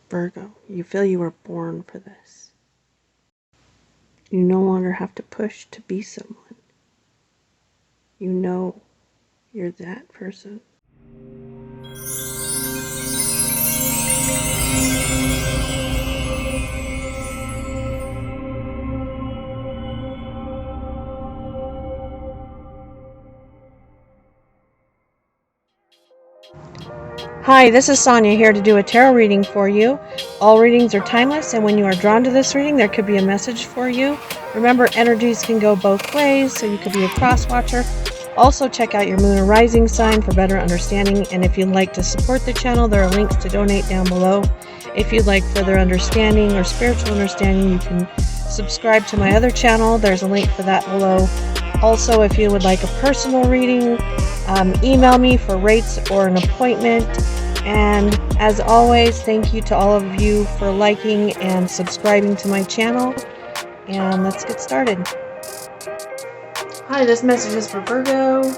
Virgo, you feel you were born for this. You no longer have to push to be someone. You know you're that person. Hi, this is Sonia here to do a tarot reading for you. All readings are timeless, and when you are drawn to this reading, there could be a message for you. Remember, energies can go both ways, so you could be a cross-watcher. Also, check out your moon or rising sign for better understanding, and if you'd like to support the channel, there are links to donate down below. If you'd like further understanding or spiritual understanding, you can subscribe to my other channel. There's a link for that below. Also, if you would like a personal reading, email me for rates or an appointment. And as always, thank you to all of you for liking and subscribing to my channel. And let's get started. Hi, this message is for Virgo.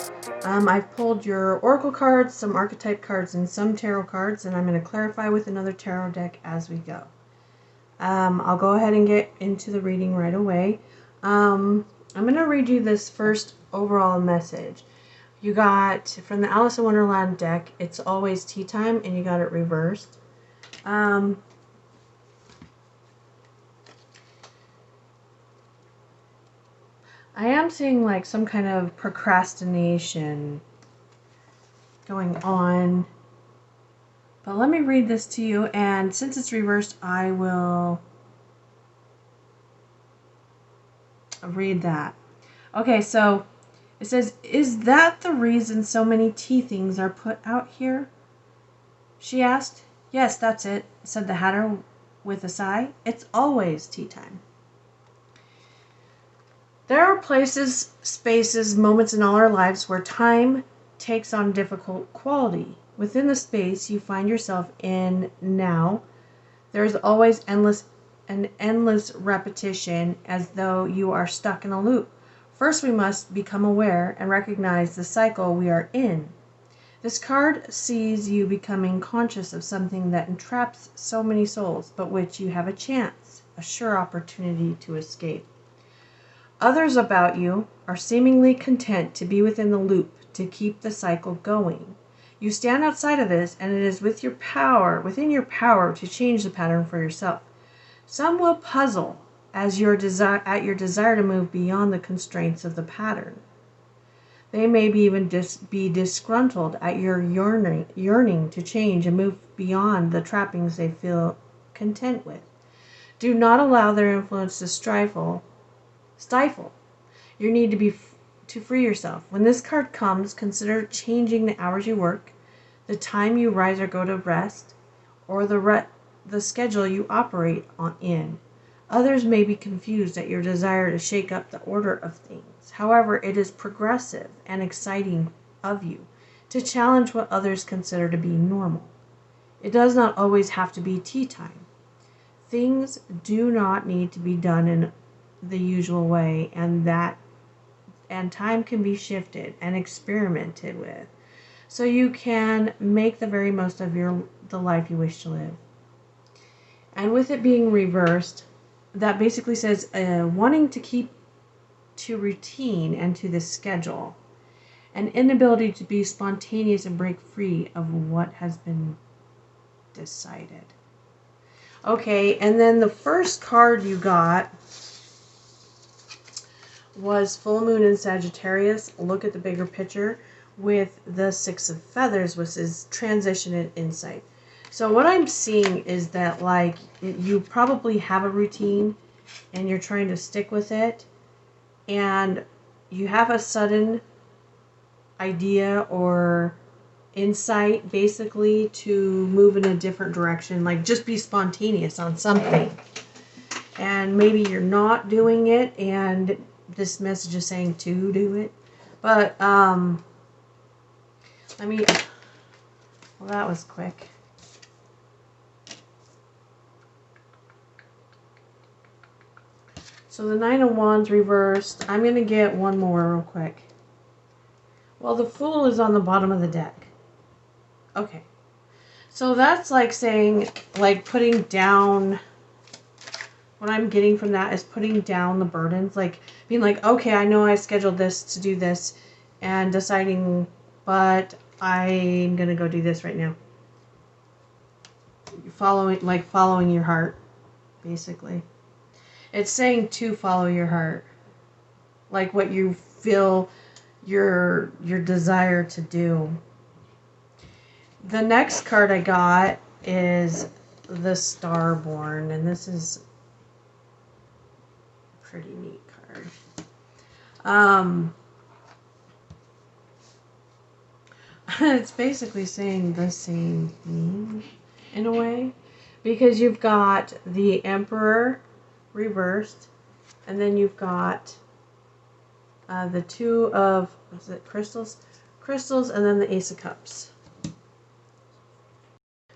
I've pulled your oracle cards, some archetype cards, and some tarot cards, and I'm going to clarify with another tarot deck as we go. I'll go ahead and get into the reading right away. I'm going to read you this first overall message. You got, from the Alice in Wonderland deck, It's Always Tea Time, and you got it reversed. I am seeing like some kind of procrastination going on. But let me read this to you, and since it's reversed, I will read that. Okay, so it says, "Is that the reason so many tea things are put out here?" she asked. "Yes, that's it," said the Hatter with a sigh. "It's always tea time." There are places, spaces, moments in all our lives where time takes on difficult quality. Within the space you find yourself in now, there is always an endless repetition, as though you are stuck in a loop. First, we must become aware and recognize the cycle we are in. This card sees you becoming conscious of something that entraps so many souls, but which you have a chance, a sure opportunity to escape. Others about you are seemingly content to be within the loop, to keep the cycle going. You stand outside of this, and it is within your power to change the pattern for yourself. Some will puzzle at your desire to move beyond the constraints of the pattern. They may be even be disgruntled at your yearning to change and move beyond the trappings they feel content with. Do not allow their influence to stifle your need to free yourself. When this card comes, consider changing the hours you work, the time you rise or go to rest, or the schedule you operate in. Others may be confused at your desire to shake up the order of things. However, it is progressive and exciting of you to challenge what others consider to be normal. It does not always have to be tea time. Things do not need to be done in the usual way, and time can be shifted and experimented with, so you can make the very most of the life you wish to live. And with it being reversed, that basically says wanting to keep to routine and to the schedule, an inability to be spontaneous and break free of what has been decided. Okay, and then the first card you got was full moon in Sagittarius. Look at the bigger picture with the Six of Feathers, which is transition and insight. So what I'm seeing is that, like, you probably have a routine and you're trying to stick with it, and you have a sudden idea or insight basically to move in a different direction, like just be spontaneous on something. And maybe you're not doing it, and this message is saying to do it. But well, that was quick. So the Nine of Wands reversed. I'm going to get one more real quick. Well, the Fool is on the bottom of the deck. Okay. So that's like saying, like putting down, what I'm getting from that is putting down the burdens, like being like, okay, I know I scheduled this to do this, and deciding, but I'm going to go do this right now. Following your heart, basically. It's saying to follow your heart. Like what you feel your desire to do. The next card I got is the Starborn, and this is a pretty neat card. It's basically saying the same thing in a way, because you've got the Emperor reversed, and then you've got the two of, was it crystals, and then the Ace of Cups.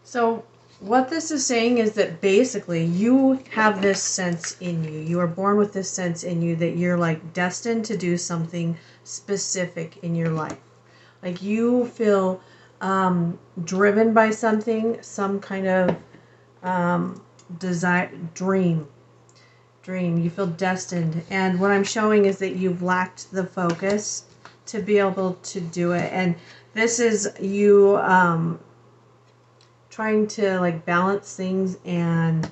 So what this is saying is that basically you have this sense in you. You are born with this sense in you that you're like destined to do something specific in your life. Like you feel driven by something, some kind of desire, dream. You feel destined. And what I'm showing is that you've lacked the focus to be able to do it. And this is you trying to like balance things, and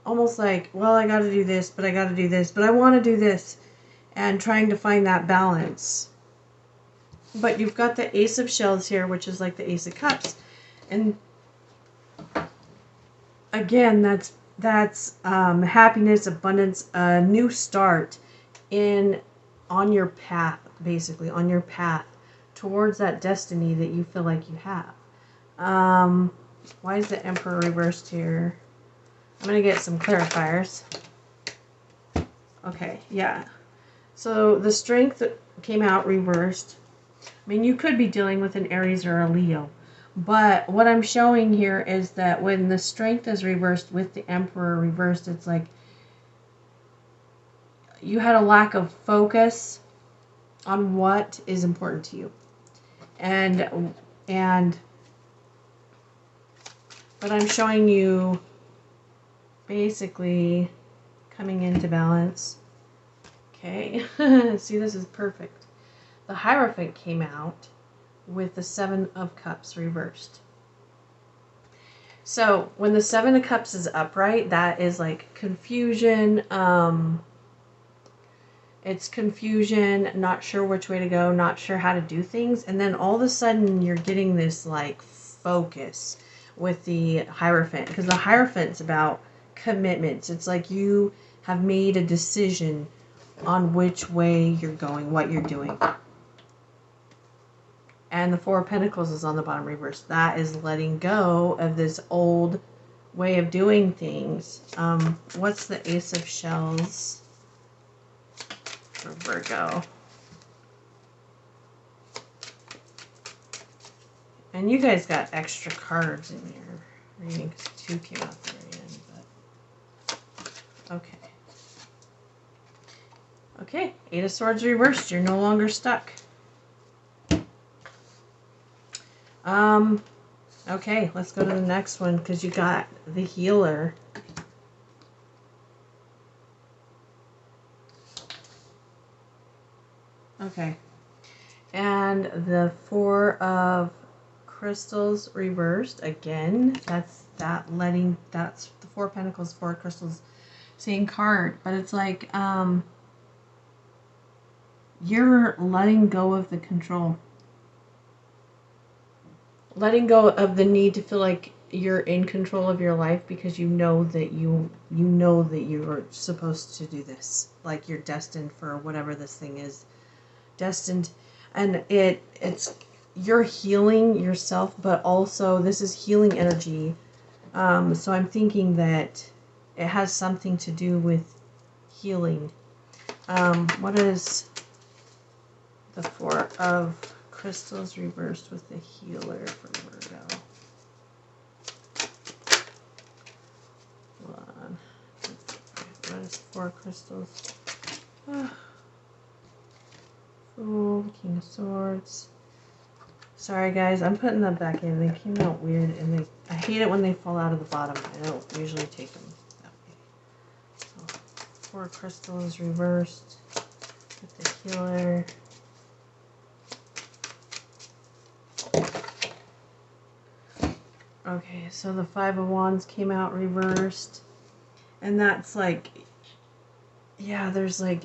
almost like, well, I got to do this, but I got to do this, but I want to do this, and trying to find that balance. But you've got the Ace of Shells here, which is like the Ace of Cups, and again, that's happiness, abundance, a new start on your path, basically on your path towards that destiny that you feel like you have. Why is the Emperor reversed here? I'm going to get some clarifiers. Okay, yeah. So the Strength came out reversed. I mean, you could be dealing with an Aries or a Leo. But what I'm showing here is that when the Strength is reversed with the Emperor reversed, it's like you had a lack of focus on what is important to you. But I'm showing you basically coming into balance. Okay, see, this is perfect. The Hierophant came out with the Seven of Cups reversed. So when the Seven of Cups is upright, that is like confusion. It's confusion, not sure which way to go, not sure how to do things. And then all of a sudden you're getting this like focus with the Hierophant, because the Hierophant's about commitments. It's like you have made a decision on which way you're going, what you're doing. And the Four of Pentacles is on the bottom reverse. That is letting go of this old way of doing things. What's the Ace of Shells for Virgo? And you guys got extra cards in your reading because two came out the very end. But okay. Okay, Eight of Swords reversed. You're no longer stuck. Okay, let's go to the next one because you got the Healer. Okay. And the Four of Crystals reversed again. That's the Four of Pentacles, Four of Crystals, same card, but it's like you're letting go of the control. Letting go of the need to feel like you're in control of your life because you know that you know that you are supposed to do this. Like you're destined for whatever this thing is. Destined, and it's you're healing yourself, but also this is healing energy. So I'm thinking that it has something to do with healing. What is the Four of Crystals reversed with the Healer for Virgo? Hold on. What is Four of Crystals? Fool, King of Swords, Sorry guys, I'm putting them back in. They came out weird, and I hate it when they fall out of the bottom. I don't usually take them that way. So, 4 crystals reversed with the healer. Okay, so the 5 of Wands came out reversed. And that's like, yeah, there's like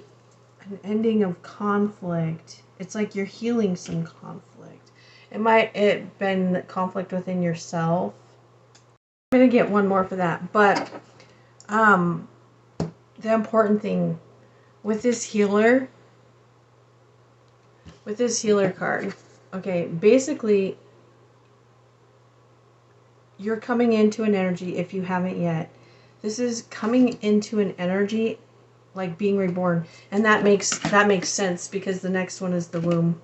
an ending of conflict. It's like you're healing some conflict. It might have been conflict within yourself. I'm going to get one more for that. But the important thing with this healer card, okay, basically you're coming into an energy, if you haven't yet. This is coming into an energy like being reborn, and that makes sense because the next one is the womb.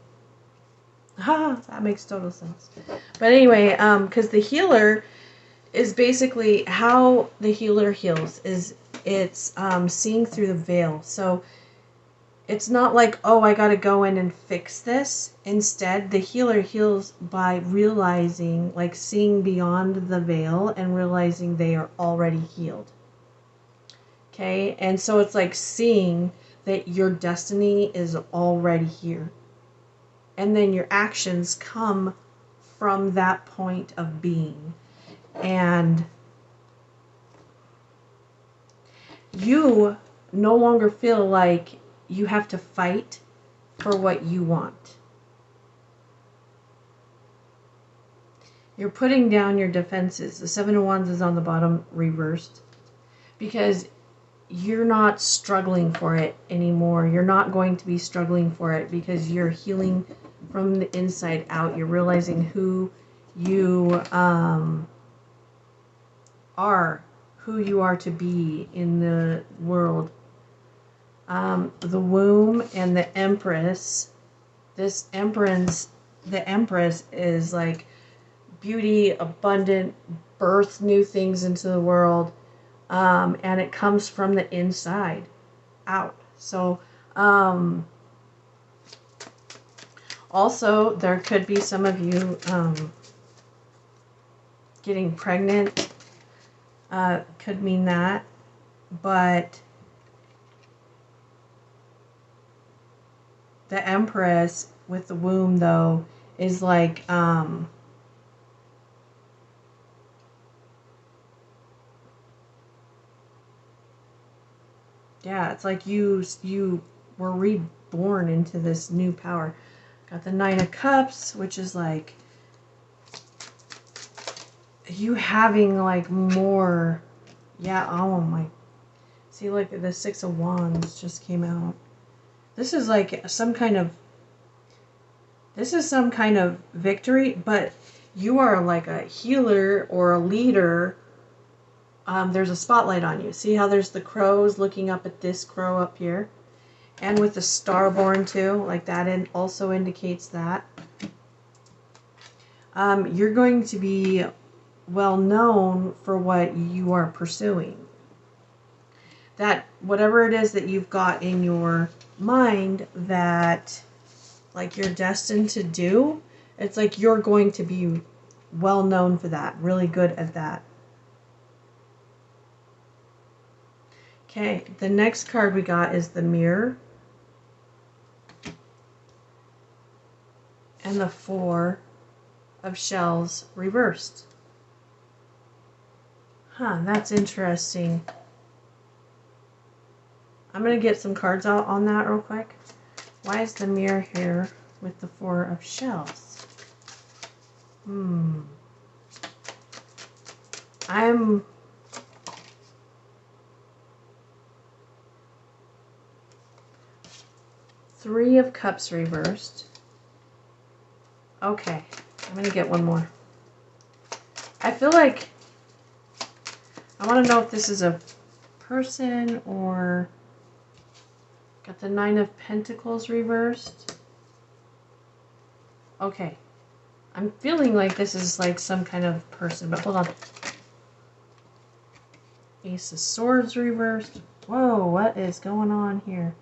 That makes total sense. But anyway, because the healer is basically how the healer heals is it's seeing through the veil. So it's not like, oh, I got to go in and fix this. Instead, the healer heals by realizing, like seeing beyond the veil and realizing they are already healed. Okay, and so it's like seeing that your destiny is already here. And then your actions come from that point of being. And you no longer feel like you have to fight for what you want. You're putting down your defenses. The 7 of Wands is on the bottom reversed. Because you're not struggling for it anymore. You're not going to be struggling for it because you're healing from the inside out. You're realizing who you are, who you are to be in the world. The womb and the Empress. The Empress is like beauty, abundant, birth new things into the world. And it comes from the inside out. So, also, there could be some of you getting pregnant. Could mean that. But the Empress with the womb, though, is like... yeah, it's like you were reborn into this new power. Got the 9 of Cups, which is like you having like more. Yeah, oh my. See, like the 6 of Wands just came out. This is like some kind of victory, but you are like a healer or a leader. There's a spotlight on you. See how there's the crows looking up at this crow up here? And with the starborn too, like that also indicates that. You're going to be well known for what you are pursuing. That whatever it is that you've got in your mind that like you're destined to do, it's like you're going to be well known for that, really good at that. Okay, the next card we got is the Mirror. And the 4 of Shells reversed. That's interesting. I'm going to get some cards out on that real quick. Why is the Mirror here with the 4 of Shells? I'm... 3 of Cups reversed. Okay, I'm going to get one more. I feel like I want to know if this is a person or... Got the 9 of Pentacles reversed. Okay. I'm feeling like this is like some kind of person, but hold on. Ace of Swords reversed. Whoa, what is going on here?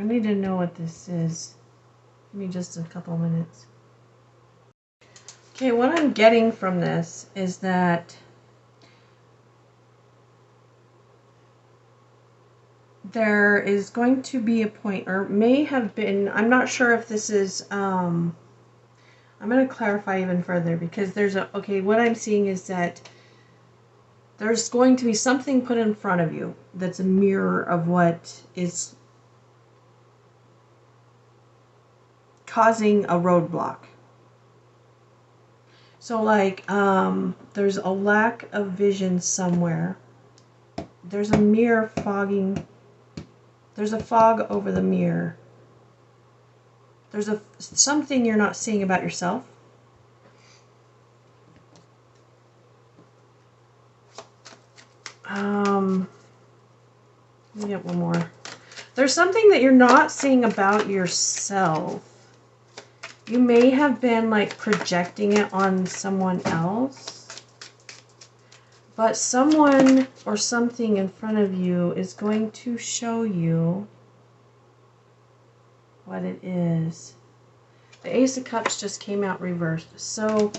I need to know what this is. Give me just a couple minutes. Okay, what I'm getting from this is that there is going to be a point, or may have been, I'm not sure if this is, I'm going to clarify even further, because there's a, okay, what I'm seeing is that there's going to be something put in front of you that's a mirror of what is causing a roadblock. So like, there's a lack of vision somewhere. There's a mirror fogging. There's a fog over the mirror. There's something you're not seeing about yourself. Let me get one more. There's something that you're not seeing about yourself. You may have been like projecting it on someone else. But someone or something in front of you is going to show you what it is. The Ace of Cups just came out reversed. So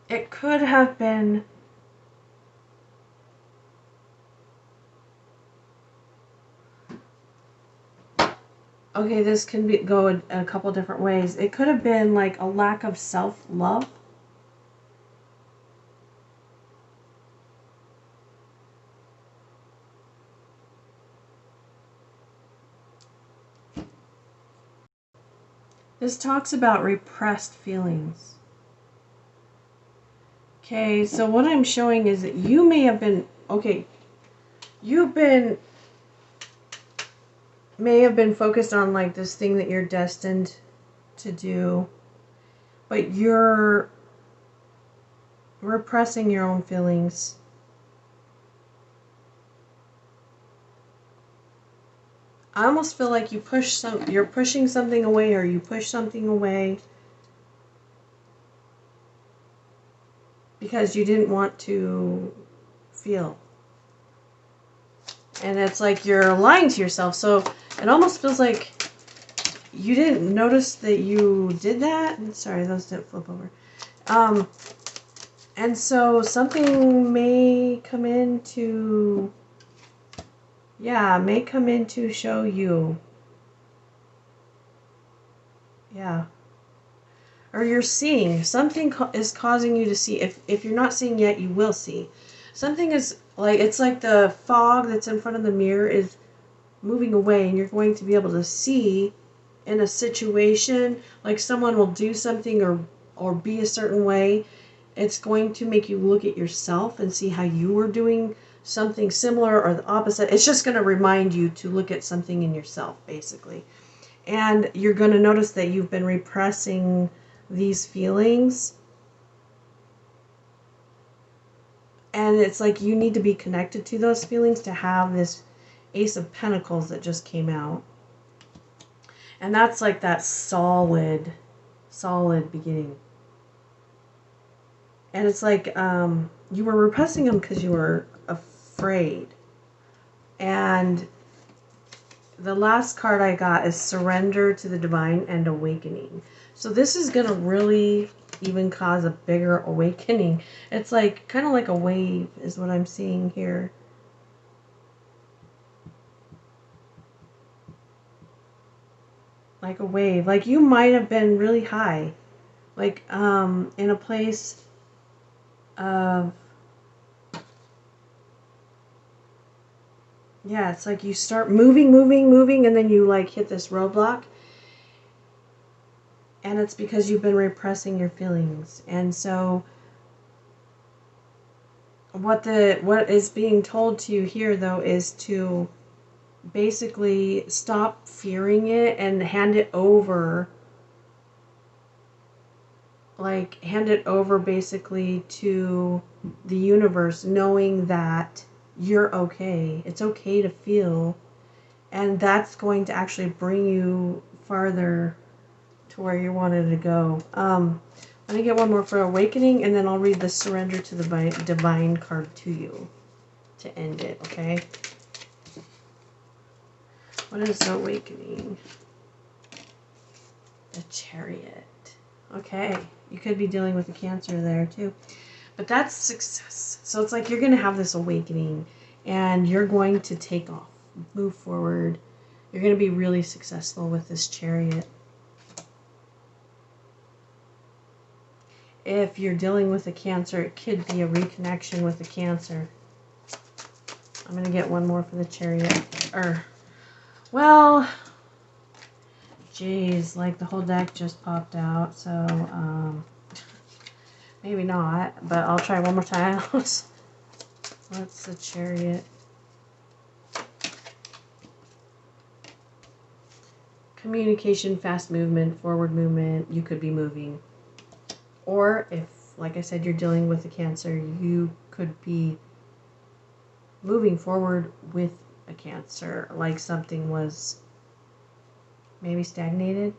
it could have been okay, this can go a couple different ways. It could have been like a lack of self-love. This talks about repressed feelings. Okay, so what I'm showing is that you may have been, okay, may have been focused on like this thing that you're destined to do, but you're repressing your own feelings. I almost feel like you're pushing something away, or you push something away because you didn't want to feel. And it's like you're lying to yourself. So it almost feels like you didn't notice that you did that. Sorry, those didn't flip over. And so something may come in to, yeah, may come in to show you. Yeah. Or you're seeing. Something is causing you to see. If you're not seeing yet, you will see. Something is like, it's like the fog that's in front of the mirror is moving away, and you're going to be able to see in a situation, like someone will do something or be a certain way. It's going to make you look at yourself and see how you were doing something similar or the opposite. It's just going to remind you to look at something in yourself, basically. And you're going to notice that you've been repressing these feelings. And it's like you need to be connected to those feelings to have this Ace of Pentacles that just came out. And that's like that solid beginning. And it's like you were repressing them because you were afraid. And the last card I got is Surrender to the Divine and Awakening. So this is going to really even cause a bigger awakening. It's like kind of like a wave is what I'm seeing here. Like a wave. Like you might have been really high. Like in a place of, yeah, it's like you start moving, and then you like hit this roadblock. And it's because you've been repressing your feelings. And so what is being told to you here, though, is to basically stop fearing it and hand it over. Like, hand it over basically to the universe, knowing that you're okay. It's okay to feel. And that's going to actually bring you farther to where you wanted to go. Let me get one more for Awakening, and then I'll read the Surrender to the Divine card to you to end it, okay? What is the awakening? The Chariot. Okay, you could be dealing with a Cancer there too. But that's success. So it's like you're going to have this awakening and you're going to take off, move forward. You're going to be really successful with this Chariot. If you're dealing with a Cancer, it could be a reconnection with a Cancer. I'm going to get one more for the Chariot. Well, geez, like the whole deck just popped out, so maybe not, but I'll try one more time. What's the Chariot? Communication, fast movement, forward movement. You could be moving. Or if, like I said, you're dealing with a Cancer, you could be moving forward with a Cancer, like something was maybe stagnated.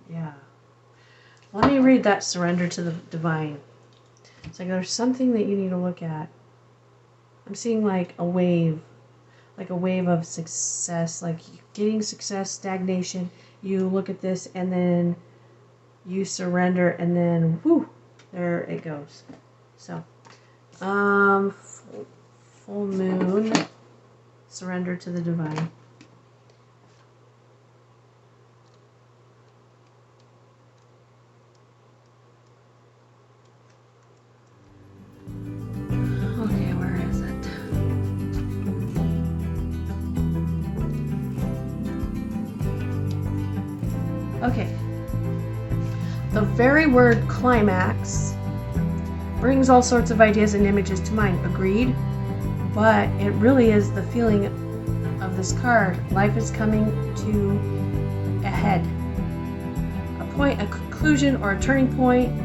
Yeah. Let me read that surrender to the divine. It's like there's something that you need to look at. I'm seeing like a wave of success, like getting success, stagnation. You look at this and then you surrender and then whoo, there it goes. So, full moon, surrender to the divine. Okay, where is it? Okay. The very word climax brings all sorts of ideas and images to mind. Agreed? But it really is the feeling of this card. Life is coming to a head. A point, a conclusion, or a turning point.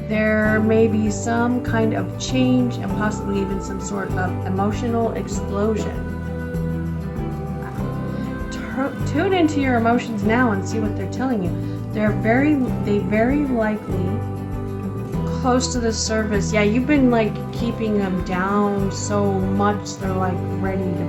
There may be some kind of change and possibly even some sort of emotional explosion. Tune into your emotions now and see what they're telling you. They very likely close to the surface. Yeah, you've been like keeping them down so much they're like ready to.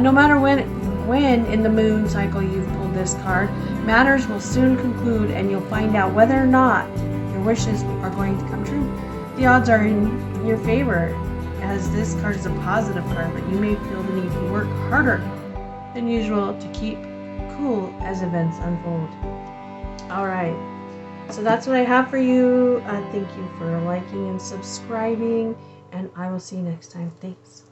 No matter when in the moon cycle you've pulled this card, matters will soon conclude and you'll find out whether or not your wishes are going to come true. The odds are in your favor, as this card is a positive card, but you may feel the need to work harder than usual to keep cool as events unfold. Alright, so that's what I have for you. Thank you for liking and subscribing, and I will see you next time. Thanks.